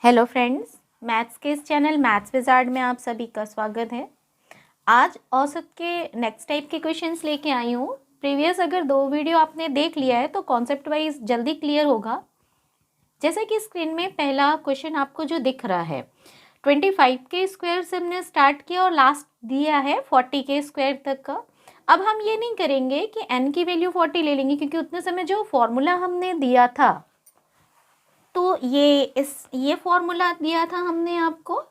Hello friends, maths के इस channel maths wizard में आप सभी का स्वागत है। आज औसत के नेक्स्ट टाइप के क्वेश्चंस लेके आई हूँ। प्रीवियस अगर 2 वीडियो आपने देख लिया है तो कॉन्सेप्ट वाइज जल्दी क्लियर होगा। जैसे कि स्क्रीन में पहला क्वेश्चन आपको जो दिख रहा है 25 के स्क्वायर से हमने स्टार्ट किया और लास्ट दिया है 40 के स्क्वायर तक का। अब हम ये नहीं करेंगे कि n की वैल्यू 40 ले लेंगे, क्योंकि उतने समय जो फॉर्मूला हमने दिया था तो ये फॉर्मूला दिया था हमने आपको।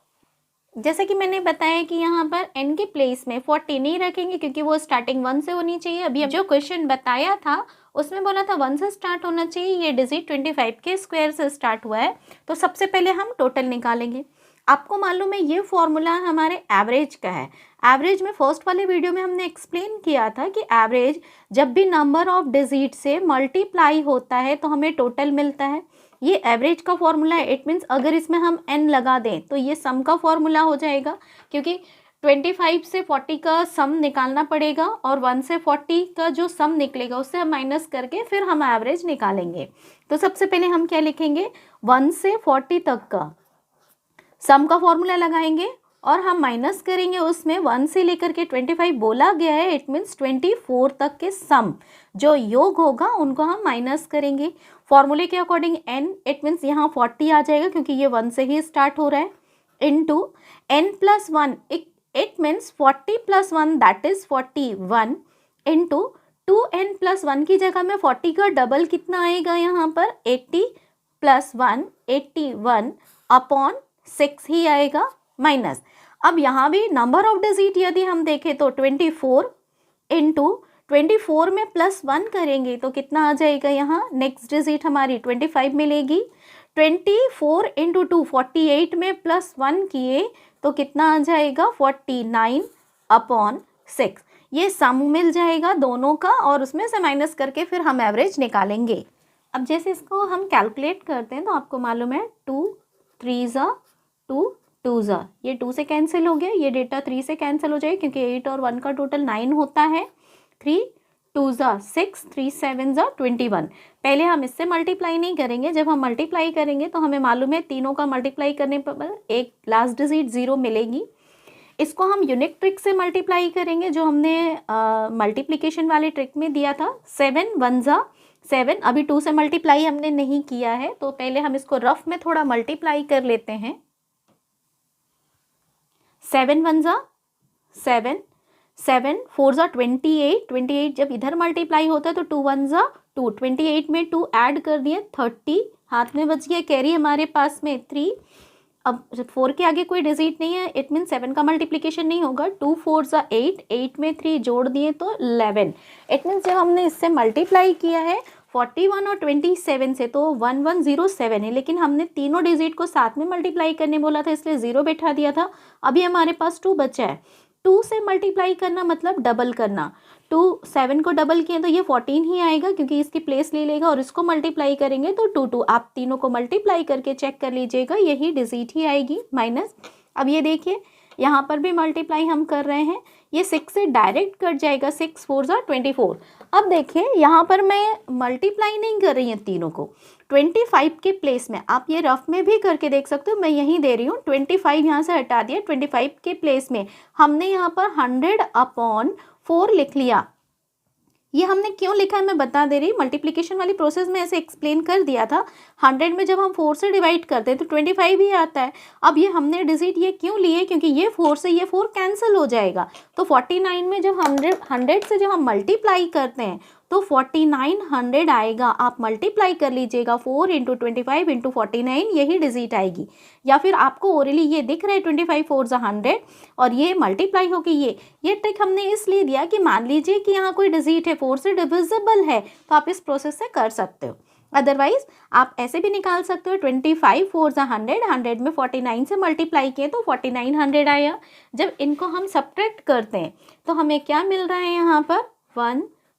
जैसे कि मैंने बताया कि यहाँ पर n के प्लेस में 40 नहीं रखेंगे क्योंकि वो स्टार्टिंग 1 से होनी चाहिए। अभी जो क्वेश्चन बताया था उसमें बोला था 1 से स्टार्ट होना चाहिए। ये डिजिट 25 के स्क्वायर से स्टार्ट हुआ है तो सबसे पहले हम टोटल निकालेंगे। आपको मालूम है ये फॉर्मूला हमारे एवरेज का है। एवरेज में फर्स्ट वाले वीडियो में हमने एक्सप्लेन किया था कि एवरेज जब भी नंबर ऑफ डिजिट से मल्टीप्लाई होता है तो हमें टोटल मिलता है। ये एवरेज का फॉर्मूला है। इट मीन्स अगर इसमें हम n लगा दें तो ये सम का फॉर्मूला हो जाएगा, क्योंकि 25 से 40 का सम निकालना पड़ेगा और 1 से 40 का जो सम निकलेगा उससे हम माइनस करके फिर हम एवरेज निकालेंगे। तो सबसे पहले हम क्या लिखेंगे, 1 से 40 तक का सम का फॉर्मूला लगाएंगे और हम माइनस करेंगे उसमें 1 से लेकर के 25 बोला गया है। इट मीन्स 24 तक के सम जो योग होगा उनको हम माइनस करेंगे फॉर्मूले के अकॉर्डिंग n। इट मीन्स यहाँ 40 आ जाएगा क्योंकि ये 1 से ही स्टार्ट हो रहा है, into n plus 1। It means 40 plus 1 that is 41 into 2n plus 1 की जगह में 40 का डबल कितना आएगा यहाँ पर 80 प्लस 1 81 अपॉन 6 ही आएगा माइनस। अब यहाँ भी नंबर ऑफ डिजिट यदि हम देखें तो 24 इंटू 24 में प्लस 1 करेंगे तो कितना आ जाएगा, यहाँ नेक्स्ट डिजिट हमारी 25 मिलेगी। 24 इंटू 2 48 में प्लस 1 किए तो कितना आ जाएगा 49 अपॉन 6। ये सम मिल जाएगा दोनों का और उसमें से माइनस करके फिर हम एवरेज निकालेंगे। अब जैसे इसको हम कैलकुलेट करते हैं तो आपको मालूम है 2 3 ज़ा 2 2 ज़ा, ये 2 से कैंसिल हो गया, ये डेटा 3 से कैंसिल हो जाएगा क्योंकि 8 और 1 का टोटल 9 होता है। 3 2 ज़ा 6 3 7 ज़ा 21। पहले हम इससे मल्टीप्लाई नहीं करेंगे, जब हम मल्टीप्लाई करेंगे तो हमें मालूम है तीनों का मल्टीप्लाई करने पर एक लास्ट डिजिट 0 मिलेगी। इसको हम यूनिक ट्रिक से मल्टीप्लाई करेंगे जो हमने मल्टीप्लिकेशन वाले ट्रिक में दिया था। 7 1 ज़ा 7। अभी 2 से मल्टीप्लाई हमने नहीं किया है तो पहले हम इसको रफ में थोड़ा मल्टीप्लाई कर लेते हैं। 7 1 ज़ा 7 7 4 ज़ा 28 28 जब इधर मल्टीप्लाई होता है तो 2 1 ज़ा 2 28 में 2 ऐड कर दिए 30 हाथ में बच गया, कैरी हमारे पास में 3। अब 4 के आगे कोई डिजिट नहीं है, इट मीन 7 का मल्टीप्लिकेशन नहीं होगा। 2 4 ज़ा 8 8 में 3 जोड़ दिए तो 11। इट मीन्स जब हमने इससे मल्टीप्लाई किया है 41 और 27 से तो 1107 है, लेकिन हमने तीनों डिजिट को साथ में मल्टीप्लाई करने बोला था इसलिए 0 बैठा दिया था। अभी हमारे पास 2 बचा है। 2 से मल्टीप्लाई करना मतलब डबल करना। 2 7 को डबल किए तो ये 14 ही आएगा क्योंकि इसकी प्लेस ले लेगा और इसको मल्टीप्लाई करेंगे तो 2 2। आप तीनों को मल्टीप्लाई करके चेक कर लीजिएगा, यही डिजिट ही आएगी माइनस। अब ये देखिए यहाँ पर भी मल्टीप्लाई हम कर रहे हैं, ये 6 से डायरेक्ट कट जाएगा। 6 4 ज़ा 24। अब देखिए यहाँ पर मैं मल्टीप्लाई नहीं कर रही हूँ तीनों को, 25 के प्लेस में आप ये रफ में भी करके देख सकते हो, मैं यहीं दे रही हूँ। 25 यहाँ से हटा दिया, 25 के प्लेस में हमने यहाँ पर 100 अपॉन 4 लिख लिया। ये हमने क्यों लिखा है मैं बता दे रही, मल्टीप्लिकेशन वाली प्रोसेस में ऐसे एक्सप्लेन कर दिया था। 100 में जब हम 4 से डिवाइड करते हैं तो 25 ही आता है। अब ये हमने डिजिट ये क्यों लिए, क्योंकि ये 4 से ये 4 कैंसिल हो जाएगा। तो 49 में जब 100 से जब हम मल्टीप्लाई करते हैं तो 4900 आएगा। आप मल्टीप्लाई कर लीजिएगा 4 इंटू 25 इंटू 49, यही डिजिट आएगी। या फिर आपको ओरली ये दिख रहा है 25 4 ज़ा 100 और ये मल्टीप्लाई होगी। ये ट्रिक हमने इसलिए दिया कि मान लीजिए कि यहाँ कोई डिजिट है 4 से डिविजिबल है तो आप इस प्रोसेस से कर सकते हो। अदरवाइज आप ऐसे भी निकाल सकते हो। 25 4 ज़ा 100 100 में 49 से मल्टीप्लाई किए तो 4900 आया। जब इनको हम सब्ट्रैक्ट करते हैं तो हमें क्या मिल रहा है यहाँ पर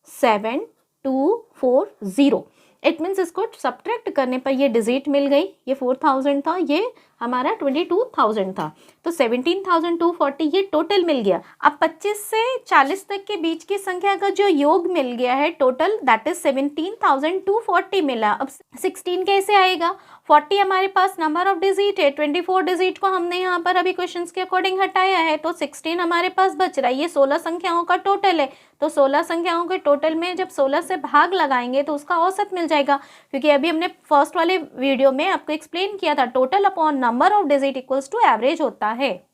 17,240। इट मीन्स इसको सब्ट्रैक्ट करने पर ये डिजिट मिल गई। ये 4000 था, ये हमारा 22,000 था, तो 17,240 ये टोटल मिल गया। अब 25 से 40 तक के बीच की संख्या का जो योग मिल गया है टोटल, दैट इज 17,240 मिला। अब 16 कैसे आएगा? 40 हमारे पास नंबर ऑफ डिजिट है, 24 डिजिट को हमने यहाँ पर अभी क्वेश्चंस के अकॉर्डिंग हटाया है, तो 16 हमारे पास बच रहा है। ये 16 संख्याओं का टोटल है, तो 16 संख्याओं के टोटल में जब 16 से भाग लगाएंगे तो उसका औसत मिल जाएगा, क्योंकि अभी हमने फर्स्ट वाले वीडियो में आपको एक्सप्लेन किया था total upon number of digit equals to average होता है।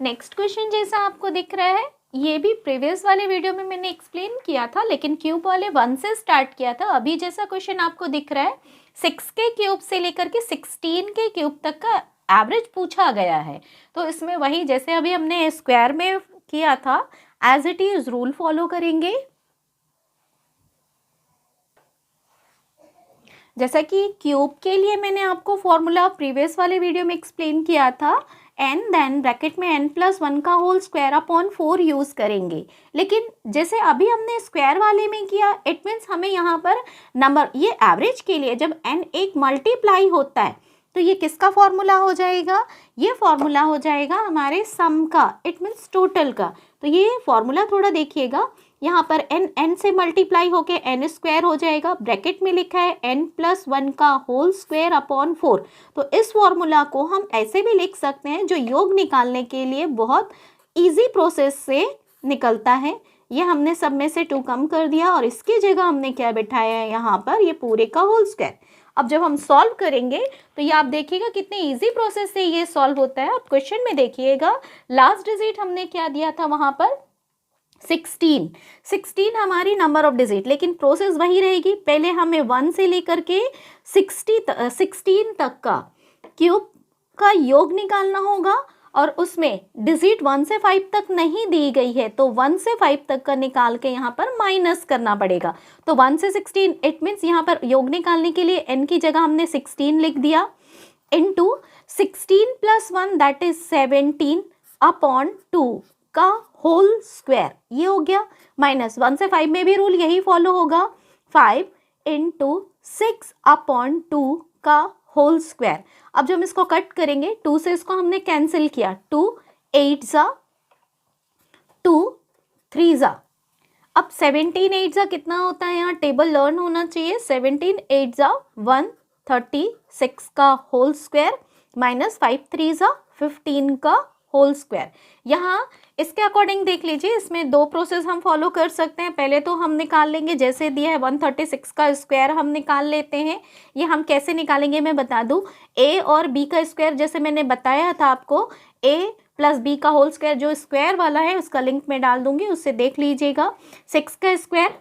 नेक्स्ट क्वेश्चन जैसा आपको दिख रहा है, ये भी प्रीवियस वाले वीडियो में मैंने एक्सप्लेन किया था, लेकिन क्यूब वाले 1 से स्टार्ट किया था। अभी जैसा क्वेश्चन आपको दिख रहा है 6 के क्यूब से लेकर के 16 के क्यूब तक का एवरेज पूछा गया है। तो इसमें वही जैसे अभी हमने स्क्वायर में किया था, as it is rule follow करेंगे। जैसा कि क्यूब के लिए मैंने आपको फॉर्मूला प्रीवियस वाले वीडियो में एक्सप्लेन किया था, एन देन ब्रैकेट में n+1 का होल स्क्वायर अपॉन 4 यूज करेंगे। लेकिन जैसे अभी हमने स्क्वायर वाले में किया, इट मीन्स हमें यहाँ पर नंबर, ये एवरेज के लिए जब n एक मल्टीप्लाई होता है तो ये किसका फॉर्मूला हो जाएगा? ये फॉर्मूला हो जाएगा हमारे सम का, इट मीन्स टोटल का। तो ये फॉर्मूला थोड़ा देखिएगा, यहाँ पर n से मल्टीप्लाई होके n स्क्वायर हो जाएगा, ब्रैकेट में लिखा है n+1 का होल स्क्वायर अपॉन 4। तो इस फॉर्मूला को हम ऐसे भी लिख सकते हैं, जो योग निकालने के लिए बहुत इजी प्रोसेस से निकलता है। ये हमने सब में से 2 कम कर दिया और इसकी जगह हमने क्या बिठाया है यहाँ पर, ये पूरे का होल स्क्वायर। अब जब हम सॉल्व करेंगे तो ये आप देखिएगा कितने इजी प्रोसेस से ये सॉल्व होता है। अब क्वेश्चन में देखिएगा, लास्ट डिजिट हमने क्या दिया था वहाँ पर 16 हमारी नंबर ऑफ डिजिट, लेकिन प्रोसेस वही रहेगी। पहले हमें 1 से लेकर के 16 तक का क्यूब का योग निकालना होगा, और उसमें डिजिट 1 से 5 तक नहीं दी गई है, तो 1 से 5 तक का निकाल के यहाँ पर माइनस करना पड़ेगा। तो 1 से 16, इट मीन्स यहाँ पर योग निकालने के लिए n की जगह हमने 16 लिख दिया, इनटू 16+1 दैट इज 17 अपॉन 2 का होल स्क्वायर, ये हो गया। माइनस 1 से 5 में भी रूल यही फॉलो होगा, 5 × 6 अपॉन 2 का होल स्क्वायर। अब जब हम इसको कट करेंगे, 2 से इसको हमने कैंसिल किया, 2 8 ज़ा 2 3 ज़ा। अब 17 8 ज़ा कितना होता है, यहाँ टेबल लर्न होना चाहिए। 17 8 ज़ा 136 का होल स्क्वायर माइनस 5 3 ज़ा 15 का होल स्क्वायर। यहाँ इसके अकॉर्डिंग देख लीजिए, इसमें 2 प्रोसेस हम फॉलो कर सकते हैं। पहले तो हम निकाल लेंगे, जैसे दिया है 136 का स्क्वायर हम निकाल लेते हैं। ये हम कैसे निकालेंगे मैं बता दूं, a और b का स्क्वायर, जैसे मैंने बताया था आपको, a + b का होल स्क्वायर जो स्क्वायर वाला है उसका लिंक में डाल दूंगी, उससे देख लीजिएगा। 6 का स्क्वायर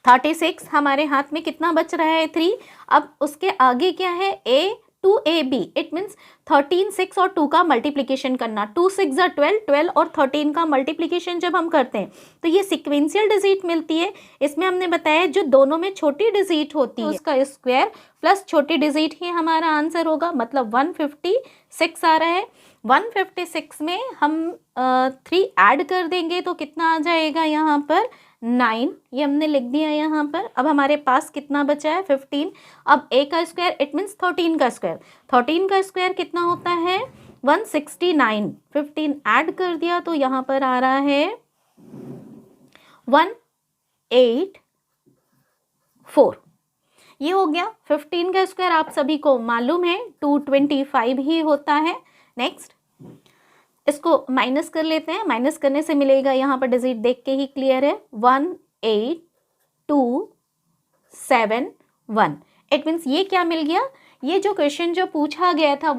36, हमारे हाथ में कितना बच रहा है 3। अब उसके आगे क्या है, a to ab, it means 13 6 और 2 का मल्टीप्लीकेशन करना, 2 6 ज़ा 12, 12 और 13 का मल्टीप्लीकेशन जब हम करते हैं तो ये सिक्वेंशियल डिजिट मिलती है। इसमें हमने बताया जो दोनों में छोटी डिजिट होती है उसका स्क्वायर प्लस छोटी डिजिट ही हमारा आंसर होगा, मतलब 156 आ रहा है। 156 में हम 3 ऐड कर देंगे तो कितना आ जाएगा यहाँ पर 9, ये हमने लिख दिया यहाँ पर। अब हमारे पास कितना बचा है 15। अब a का स्क्वायर इट मीन्स 13 का स्क्वायर, 13 का स्क्वायर कितना होता है 169, 15 ऐड कर दिया तो यहाँ पर आ रहा है 184, ये हो गया। 15 का स्क्वायर आप सभी को मालूम है 225 ही होता है। नेक्स्ट इसको माइनस कर लेते हैं, माइनस करने से मिलेगा, यहाँ पर डिजिट देख के ही क्लियर है, 18271। इट मीन्स ये क्या मिल गया, ये जो क्वेश्चन जो पूछा गया था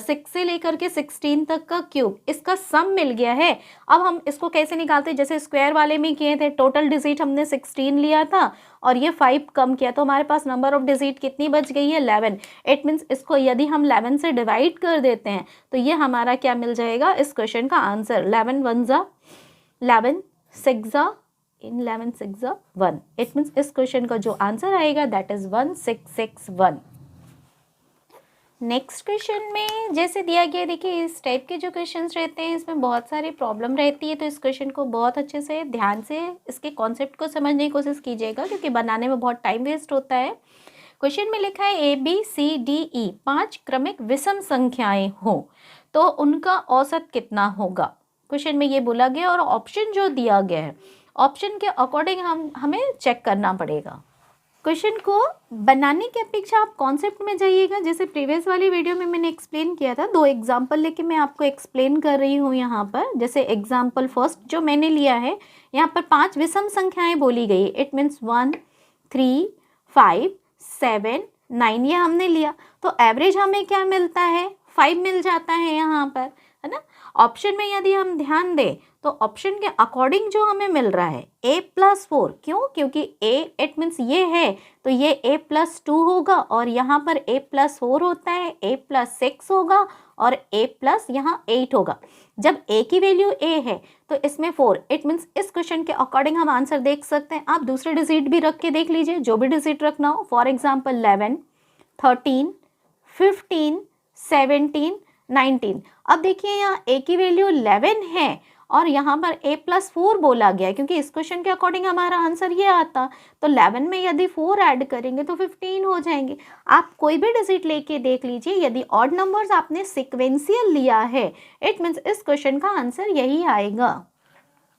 6 से लेकर के 16 तक का क्यूब, इसका सम मिल गया है। अब हम इसको कैसे निकालते हैं, जैसे स्क्वायर वाले में किए थे, टोटल डिजिट हमने 16 लिया था और ये 5 कम किया तो हमारे पास नंबर ऑफ डिजिट कितनी बच गई है 11। इट मीन्स इसको यदि हम 11 से डिवाइड कर देते हैं तो ये हमारा क्या मिल जाएगा इस क्वेश्चन का आंसर, 11 1 ज़ा 11 6 ज़ा 11 6 ज़ा 1। इट मीन्स इस क्वेश्चन का जो आंसर आएगा दैट इज 1661। नेक्स्ट क्वेश्चन में जैसे दिया गया, देखिए इस टाइप के जो क्वेश्चंस रहते हैं इसमें बहुत सारी प्रॉब्लम रहती है, तो इस क्वेश्चन को बहुत अच्छे से ध्यान से इसके कॉन्सेप्ट को समझने की कोशिश कीजिएगा, क्योंकि बनाने में बहुत टाइम वेस्ट होता है। क्वेश्चन में लिखा है ABCDE 5 क्रमिक विषम संख्याएं हो तो उनका औसत कितना होगा। क्वेश्चन में ये बोला गया और ऑप्शन जो दिया गया है ऑप्शन के अकॉर्डिंग हमें चेक करना पड़ेगा। क्वेश्चन को बनाने की अपेक्षा आप कॉन्सेप्ट में जाइएगा। जैसे प्रीवियस वाली वीडियो में मैंने एक्सप्लेन किया था, 2 एग्जाम्पल लेके मैं आपको एक्सप्लेन कर रही हूँ यहाँ पर। जैसे एग्जाम्पल फर्स्ट जो मैंने लिया है, यहाँ पर 5 विषम संख्याएं बोली गई। इट मीन्स 1, 3, 5, 7, 9 ये हमने लिया, तो एवरेज हमें क्या मिलता है, 5 मिल जाता है यहाँ पर, है ना। ऑप्शन में यदि हम ध्यान दें तो ऑप्शन के अकॉर्डिंग जो हमें मिल रहा है A+4, क्यों, क्योंकि A इट मीन्स ये है तो ये A+2 होगा और यहाँ पर A+4 होता है, A+6 होगा और A+ यहाँ 8 होगा। जब A की वैल्यू A है तो इसमें 4, इट मीन्स इस क्वेश्चन के अकॉर्डिंग हम आंसर देख सकते हैं। आप दूसरे डिजिट भी रख के देख लीजिए, जो भी डिजिट रखना हो। For example 11, 13, 15, 17, 19। अब देखिए यहाँ A की वैल्यू 11 है और यहाँ पर A+4 बोला गया है, क्योंकि इस क्वेश्चन के अकॉर्डिंग हमारा आंसर ये आता। तो 11 में यदि 4 ऐड करेंगे तो 15 हो जाएंगे। आप कोई भी डिजिट लेके देख लीजिए, यदि ऑड नंबर्स आपने सिक्वेंशियल लिया है इट मीन्स इस क्वेश्चन का आंसर यही आएगा।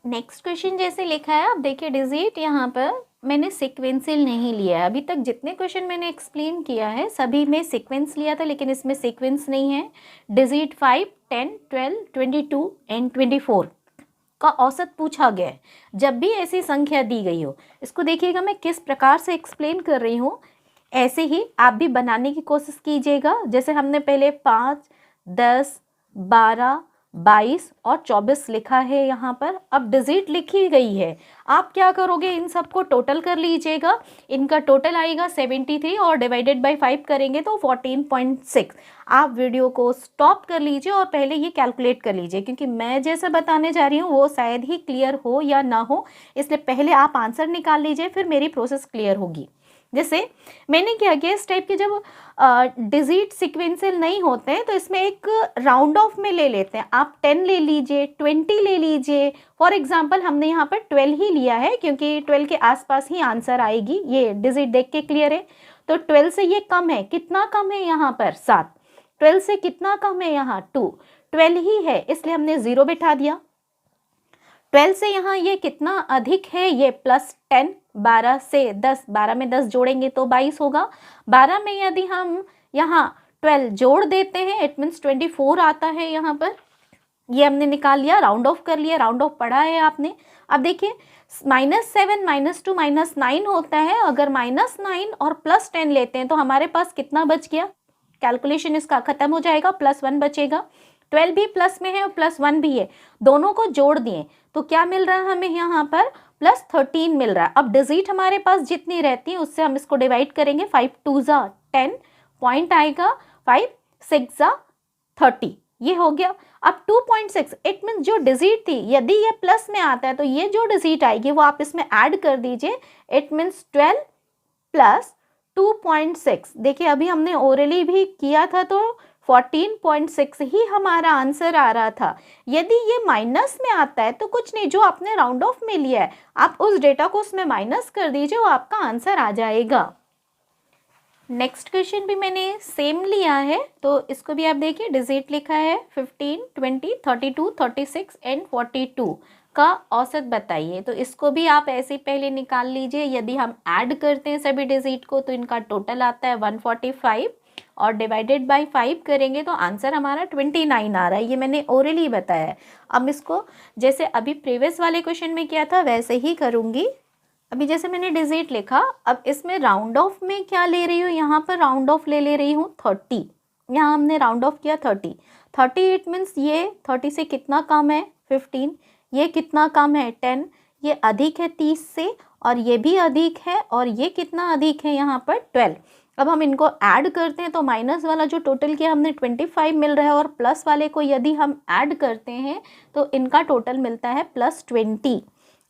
नेक्स्ट क्वेश्चन जैसे लिखा है, आप देखिए डिजिट यहाँ पर मैंने सीक्वेंशियल नहीं लिया है। अभी तक जितने क्वेश्चन मैंने एक्सप्लेन किया है सभी में सीक्वेंस लिया था, लेकिन इसमें सीक्वेंस नहीं है। डिजिट 5, 10, 12, 22 एंड 24 का औसत पूछा गया है। जब भी ऐसी संख्या दी गई हो, इसको देखिएगा मैं किस प्रकार से एक्सप्लेन कर रही हूँ, ऐसे ही आप भी बनाने की कोशिश कीजिएगा। जैसे हमने पहले 5, 10, 12, 22 और 24 लिखा है यहाँ पर। अब डिजिट लिखी गई है, आप क्या करोगे, इन सबको टोटल कर लीजिएगा। इनका टोटल आएगा 73 और डिवाइडेड बाय 5 करेंगे तो 14.6। आप वीडियो को स्टॉप कर लीजिए और पहले ये कैलकुलेट कर लीजिए, क्योंकि मैं जैसा बताने जा रही हूँ वो शायद ही क्लियर हो या ना हो, इसलिए पहले आप आंसर निकाल लीजिए, फिर मेरी प्रोसेस क्लियर होगी। जैसे मैंने क्या किया, इस टाइप के जब डिजिट सीक्वेंशियल नहीं होते हैं तो इसमें एक राउंड ऑफ में ले लेते हैं। आप 10 ले लीजिए, 20 ले लीजिए। फॉर एग्जांपल हमने यहाँ पर 12 ही लिया है, क्योंकि 12 के आसपास ही आंसर आएगी। ये डिजिट देख के क्लियर है। तो 12 से ये कम है, कितना कम है यहाँ पर, 7। 12 से कितना कम है यहाँ, 2। 12 ही है इसलिए हमने 0 बिठा दिया। 12 से यहाँ ये कितना अधिक है, ये +10। 12 से 10, 12 में 10 जोड़ेंगे तो 22 होगा। 12 में यदि हम यहाँ 12 जोड़ देते हैं इट मीन्स 24 आता है यहाँ पर। ये हमने निकाल लिया, राउंड ऑफ कर लिया, राउंड ऑफ पढ़ा है आपने। अब देखिए -7, -2, -9 होता है। अगर -9 और +10 लेते हैं तो हमारे पास कितना बच गया, कैलकुलेशन इसका खत्म हो जाएगा, +1 बचेगा। 12 भी प्लस में है और +1 भी है, दोनों को जोड़ दिए तो क्या मिल रहा है हमें यहाँ पर, +13 मिल रहा है। अब डिजिट हमारे पास जितनी रहती है उससे हम इसको डिवाइड करेंगे। 5 2 जा 10, पॉइंट आएगा 5 6 जा 30, ये हो गया। अब 2.6 इट मीन्स जो डिजिट थी, यदि ये प्लस में आता है तो ये जो डिजिट आएगी वो आप इसमें ऐड कर दीजिए। It means 12 + 2.6। देखिए अभी हमने ओरली भी किया था तो 14.6 ही हमारा आंसर आ रहा था। यदि ये माइनस में आता है तो कुछ नहीं, जो आपने राउंड ऑफ में लिया है आप उस डेटा को उसमें माइनस कर दीजिए, वो आपका आंसर आ जाएगा। नेक्स्ट क्वेश्चन भी मैंने सेम लिया है, तो इसको भी आप देखिए। डिजिट लिखा है 15, 20, 32, 36 एंड 42 का औसत बताइए। तो इसको भी आप ऐसे ही पहले निकाल लीजिए। यदि हम ऐड करते हैं सभी डिजिट को तो इनका टोटल आता है 145 और डिवाइडेड बाय 5 करेंगे तो आंसर हमारा 29 आ रहा है। ये मैंने ओरली बताया है। अब इसको जैसे अभी प्रीवियस वाले क्वेश्चन में किया था वैसे ही करूँगी। अभी जैसे मैंने डिजिट लिखा, अब इसमें राउंड ऑफ में क्या ले रही हूँ, यहाँ पर राउंड ऑफ ले रही हूँ 30। यहाँ हमने राउंड ऑफ किया 30 इट मीन्स ये 30 से कितना कम है, 15। ये कितना कम है, 10। ये अधिक है 30 से और ये भी अधिक है, और ये कितना अधिक है यहाँ पर, 12। अब हम इनको ऐड करते हैं तो माइनस वाला जो टोटल किया हमने 25 मिल रहा है, और प्लस वाले को यदि हम ऐड करते हैं तो इनका टोटल मिलता है +20।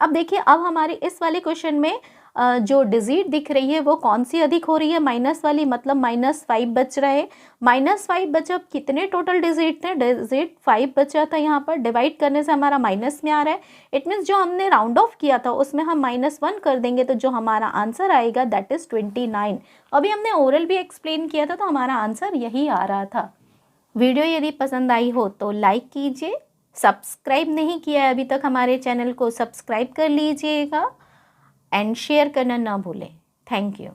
अब देखिए अब हमारे इस वाले क्वेश्चन में जो डिजिट दिख रही है वो कौन सी अधिक हो रही है, माइनस वाली, मतलब -5 बच रहा है। -5 बचा, कितने टोटल डिजिट थे, डिजिट 5 बचा था यहाँ पर, डिवाइड करने से हमारा माइनस में आ रहा है। इट मीन्स जो हमने राउंड ऑफ किया था उसमें हम -1 कर देंगे तो जो हमारा आंसर आएगा दैट इज़ 29। अभी हमने ओरल भी एक्सप्लेन किया था तो हमारा आंसर यही आ रहा था। वीडियो यदि पसंद आई हो तो लाइक कीजिए, सब्सक्राइब नहीं किया है अभी तक हमारे चैनल को सब्सक्राइब कर लीजिएगा एंड शेयर करना ना भूलें। Thank you.